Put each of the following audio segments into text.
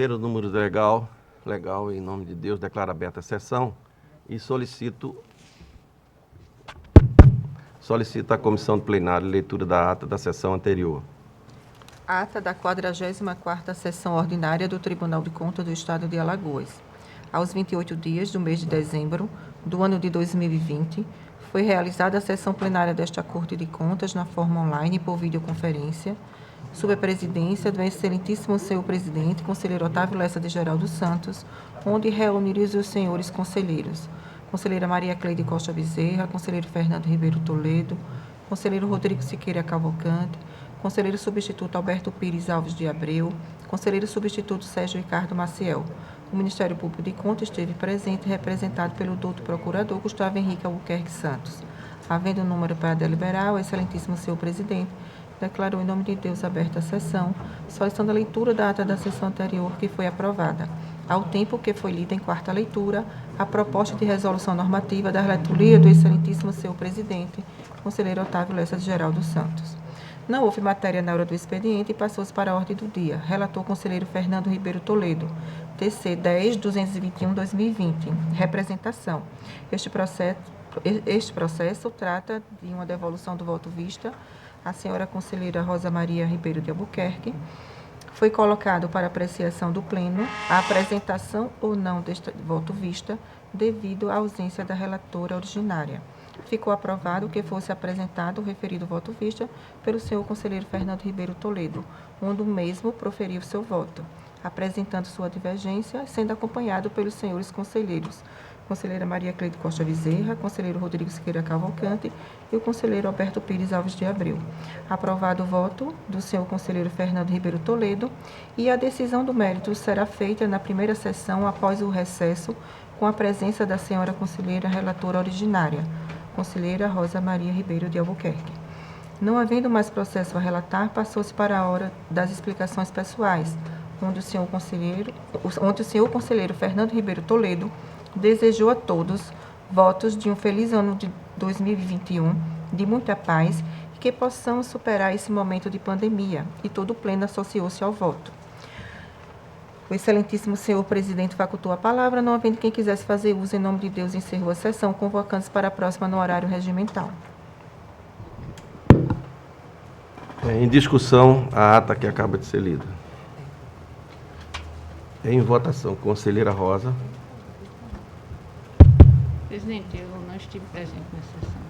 Tendo o número legal, em nome de Deus, declaro aberta a sessão e solicito à comissão plenária leitura da ata da sessão anterior. Ata da 44ª Sessão Ordinária do Tribunal de Contas do Estado de Alagoas. Aos 28 dias do mês de dezembro do ano de 2020, foi realizada a sessão plenária desta Corte de Contas na forma online por videoconferência, sob a presidência do excelentíssimo senhor presidente, conselheiro Otávio Lessa de Geraldo Santos, onde reuniram os senhores conselheiros: conselheira Maria Cleide Costa Bezerra, conselheiro Fernando Ribeiro Toledo, conselheiro Rodrigo Siqueira Cavalcante, conselheiro substituto Alberto Pires Alves de Abreu, conselheiro substituto Sérgio Ricardo Maciel. O Ministério Público de Contas esteve presente, representado pelo doutor procurador Gustavo Henrique Albuquerque Santos. Havendo número para deliberar, o excelentíssimo senhor presidente declarou em nome de Deus aberta a sessão, solicitando a leitura da ata da sessão anterior, que foi aprovada, ao tempo que foi lida em quarta leitura a proposta de resolução normativa da relatoria do excelentíssimo senhor presidente, conselheiro Otávio Lessa de Geraldo Santos. Não houve matéria na hora do expediente e passou-se para a ordem do dia. Relator conselheiro Fernando Ribeiro Toledo, TC 10.221/2020. Representação. Este processo trata de uma devolução do voto vista à senhora conselheira Rosa Maria Ribeiro de Albuquerque. Foi colocado para apreciação do Pleno a apresentação ou não deste voto vista, devido à ausência da relatora originária. Ficou aprovado que fosse apresentado o referido voto vista pelo senhor conselheiro Fernando Ribeiro Toledo, onde o mesmo proferiu seu voto, apresentando sua divergência, sendo acompanhado pelos senhores conselheiros: conselheira Maria Cleide Costa Bezerra, conselheiro Rodrigo Siqueira Cavalcante e o conselheiro Alberto Pires Alves de Abreu. Aprovado o voto do senhor conselheiro Fernando Ribeiro Toledo, e a decisão do mérito será feita na primeira sessão após o recesso, com a presença da senhora conselheira relatora originária, conselheira Rosa Maria Ribeiro de Albuquerque. Não havendo mais processo a relatar, passou-se para a hora das explicações pessoais, onde o senhor conselheiro Fernando Ribeiro Toledo desejou a todos votos de um feliz ano de 2021, de muita paz, e que possamos superar esse momento de pandemia, e todo o Pleno associou-se ao voto. O excelentíssimo senhor presidente facultou a palavra, não havendo quem quisesse fazer uso, em nome de Deus, encerrou a sessão, convocando-se para a próxima no horário regimental. Em discussão, a ata que acaba de ser lida. Em votação, conselheira Rosa. Presidente, eu não estive presente na sessão.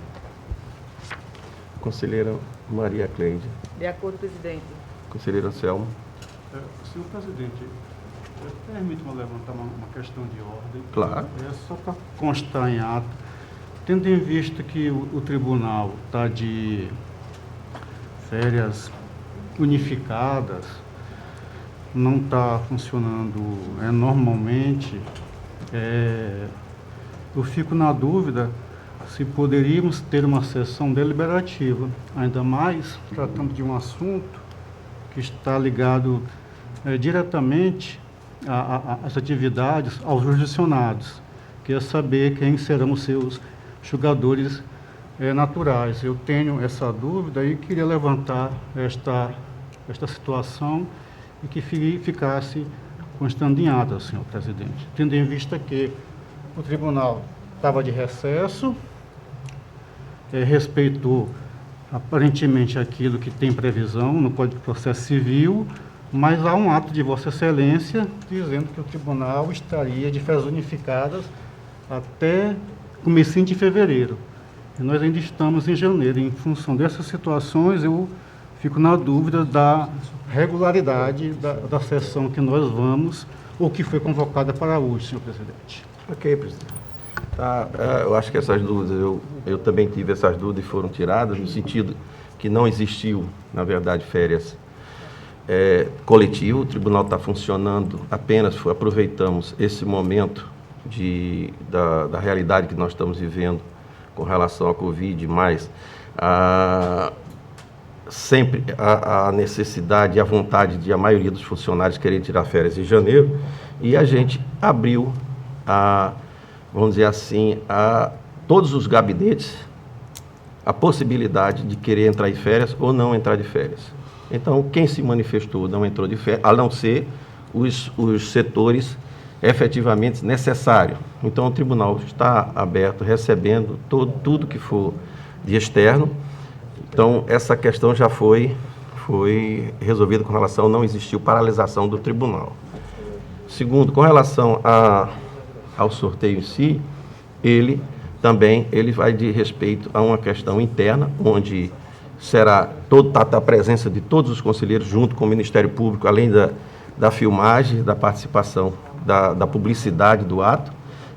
Conselheira Maria Cleide. De acordo, presidente. Conselheiro Anselmo. Senhor presidente, permite-me levantar uma questão de ordem. Claro. Só para constar em ato, tendo em vista que o tribunal está de férias unificadas, não está funcionando normalmente, eu fico na dúvida se poderíamos ter uma sessão deliberativa, ainda mais tratando de um assunto que está ligado diretamente às atividades, aos jurisdicionados, que é saber quem serão os seus julgadores naturais. Eu tenho essa dúvida e queria levantar esta situação e que ficasse constando em ata, senhor presidente, tendo em vista que o tribunal estava de recesso, respeitou aparentemente aquilo que tem previsão no Código de Processo Civil, mas há um ato de Vossa Excelência dizendo que o tribunal estaria de férias unificadas até comecinho de fevereiro. E nós ainda estamos em janeiro. Em função dessas situações, eu fico na dúvida da regularidade da sessão que nós vamos, ou que foi convocada para hoje, senhor presidente. Ok, presidente. Tá, eu acho que essas dúvidas, eu também tive essas dúvidas e foram tiradas, no sentido que não existiu, na verdade, férias coletivo. O tribunal está funcionando, apenas aproveitamos esse momento da realidade que nós estamos vivendo com relação à Covid, mas sempre a necessidade e a vontade de a maioria dos funcionários querer tirar férias em janeiro, e a gente abriu, vamos dizer assim, a todos os gabinetes a possibilidade de querer entrar em férias ou não entrar de férias. Então, quem se manifestou não entrou de férias, a não ser os setores efetivamente necessários. Então, o tribunal está aberto, recebendo tudo que for de externo. Então, essa questão já foi resolvida com relação, não existiu paralisação do tribunal. Segundo, com relação ao sorteio em si, ele vai de respeito a uma questão interna, onde será a presença de todos os conselheiros junto com o Ministério Público, além da filmagem, da participação, da publicidade do ato,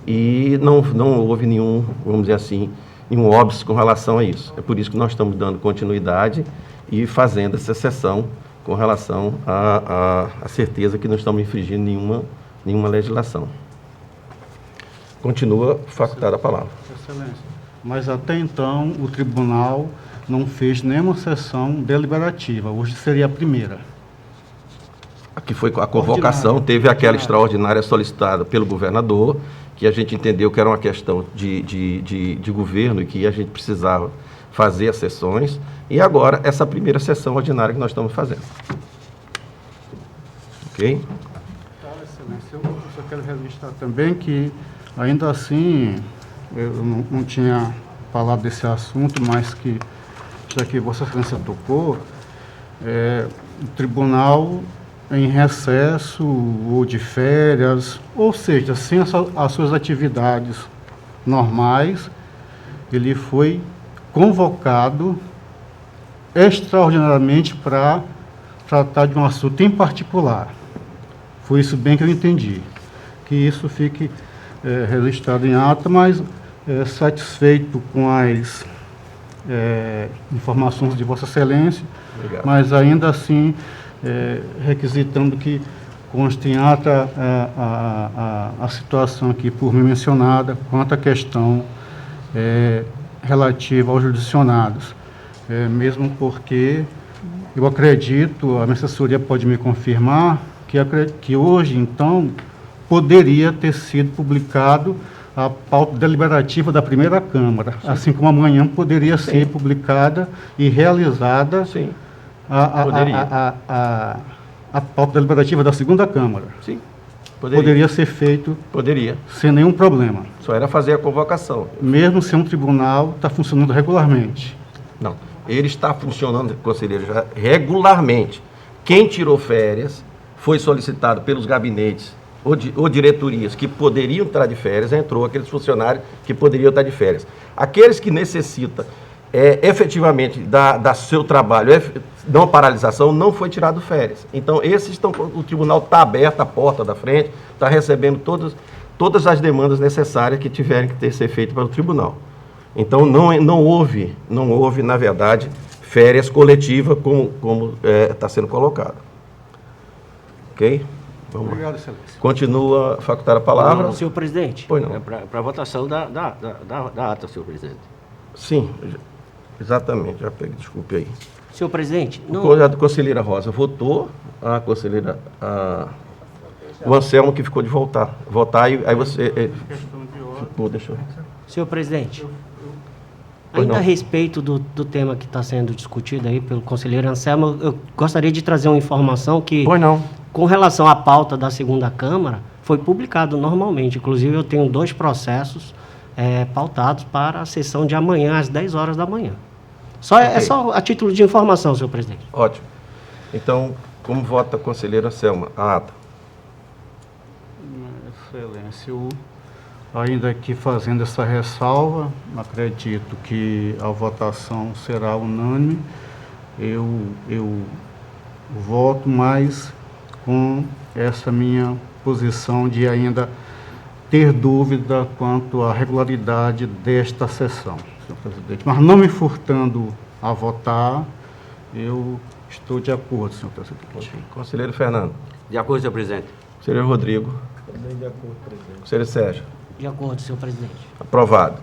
e não houve nenhum, vamos dizer assim, nenhum óbice com relação a isso. É por isso que nós estamos dando continuidade e fazendo essa sessão com relação à certeza que não estamos infringindo nenhuma legislação. Continua facultada a palavra. Excelência. Mas até então o tribunal não fez nenhuma sessão deliberativa. Hoje seria a primeira. Aqui foi a convocação, teve aquela extraordinária solicitada pelo governador, que a gente entendeu que era uma questão de governo e que a gente precisava fazer as sessões, e agora essa primeira sessão ordinária que nós estamos fazendo. Ok? Tá, excelência. Eu só quero registrar também que, ainda assim, eu não tinha falado desse assunto, mas que, já que Vossa Excelência tocou, o tribunal em recesso ou de férias, ou seja, sem as suas atividades normais, ele foi convocado extraordinariamente para tratar de um assunto em particular. Foi isso bem que eu entendi. Que isso fique registrado em ata, mas satisfeito com as informações de Vossa Excelência. Obrigado. Mas ainda assim requisitando que conste em ata a situação aqui por mim mencionada quanto à questão relativa aos jurisdicionados. Mesmo porque eu acredito, a minha assessoria pode me confirmar, que hoje, então, poderia ter sido publicado a pauta deliberativa da primeira Câmara, sim, assim como amanhã poderia sim ser publicada e realizada sim. A pauta deliberativa da segunda Câmara. Sim, poderia ser feito sem nenhum problema. Só era fazer a convocação. Mesmo se um tribunal está funcionando regularmente. Não, ele está funcionando, conselheiro, já regularmente. Quem tirou férias foi solicitado pelos gabinetes ou diretorias que poderiam estar de férias, entrou aqueles funcionários que poderiam estar de férias. Aqueles que necessitam efetivamente da seu trabalho, não paralisação, não foi tirado férias. Então, o tribunal está aberto, a porta da frente, está recebendo todas as demandas necessárias que tiverem que ser feitas para o tribunal. Então, não houve, na verdade, férias coletivas como está sendo colocado. Ok? Vamos lá. Obrigado, Excelência. Continua a facultar a palavra. Senhor presidente, Pois não. Para a votação da ata, senhor presidente. Sim, exatamente. Já peguei, desculpe aí. Senhor presidente, A conselheira Rosa votou, a conselheira... o Anselmo que ficou de votar e aí você... deixa eu... Senhor presidente, Pois ainda não. a respeito do tema que está sendo discutido aí pelo conselheiro Anselmo, eu gostaria de trazer uma informação que, Pois não. com relação à pauta da segunda Câmara, foi publicado normalmente. Inclusive, eu tenho 2 processos pautados para a sessão de amanhã, às 10 horas da manhã. É só a título de informação, senhor presidente. Ótimo. Então, como vota a conselheira Anselmo? A ata. Excelência, ainda aqui fazendo essa ressalva, acredito que a votação será unânime. Eu voto mais com essa minha posição de ainda ter dúvida quanto à regularidade desta sessão, senhor presidente. Mas não me furtando a votar, eu estou de acordo, senhor presidente. Ok. Conselheiro Fernando. De acordo, senhor presidente. Conselheiro Rodrigo. Também de acordo, presidente. Conselheiro Sérgio. De acordo, senhor presidente. Aprovado.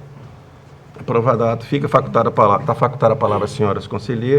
Aprovado a ata. Fica facultada a palavra. Está facultada a palavra às senhoras conselheiras.